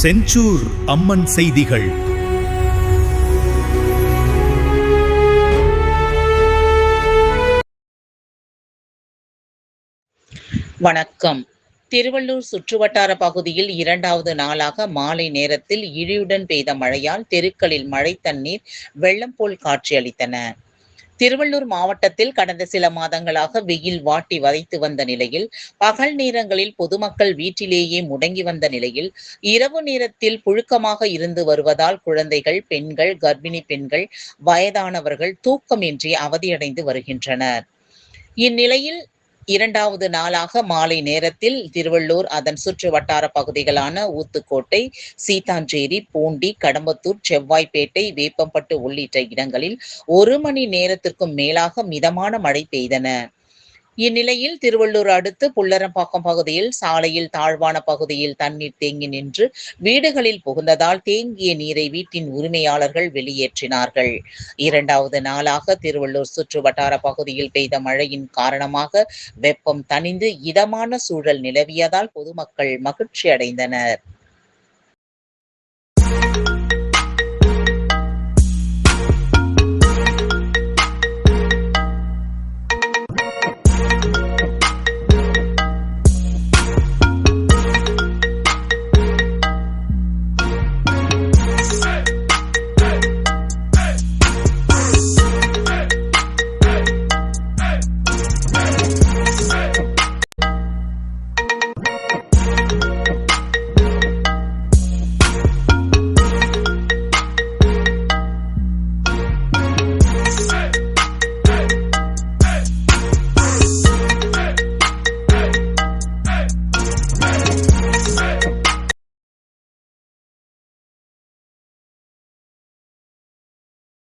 செஞ்சூர் அம்மன் செய்திகள். வணக்கம். திருவள்ளூர் சுற்றுவட்டார பகுதியில் 2வது நாளாக மாலை நேரத்தில் இடியுடன் பெய்த மழையால் தெருக்களில் மழை தண்ணீர் வெள்ளம் போல் காட்சியளித்தன. திருவள்ளூர் மாவட்டத்தில் கடந்த சில மாதங்களாக வெயில் வாட்டி வதைத்து வந்த நிலையில், பகல் நேரங்களில் பொதுமக்கள் வீட்டிலேயே முடங்கி வந்த நிலையில், இரவு நேரத்தில் புழுக்கமாக இருந்து வருவதால் குழந்தைகள், பெண்கள், கர்ப்பிணி பெண்கள், வயதானவர்கள் தூக்கமின்றி அவதியடைந்து வருகின்றனர். இந்நிலையில் 2வது நாளாக மாலை நேரத்தில் திருவள்ளூர், அதன் சுற்று வட்டார பகுதிகளான ஊத்துக்கோட்டை, சீத்தாஞ்சேரி, பூண்டி, கடம்பத்தூர், செவ்வாய்ப்பேட்டை, வேப்பம்பட்டு உள்ளிட்ட இடங்களில் 1 மணி நேரத்திற்கும் மேலாக மிதமான மழை பெய்தன. இந்நிலையில் திருவள்ளூர் அடுத்து புல்லரம்பாக்கம் பகுதியில் சாலையில் தாழ்வான பகுதியில் தண்ணீர் தேங்கி நின்று வீடுகளில் புகுந்ததால் தேங்கிய நீரை வீட்டின் உரிமையாளர்கள் வெளியேற்றினார்கள். 2வது நாளாக திருவள்ளூர் சுற்று வட்டார பகுதியில் பெய்த மழையின் காரணமாக வெப்பம் தணிந்து இதமான சூழல் நிலவியதால் பொதுமக்கள் மகிழ்ச்சி அடைந்தனர்.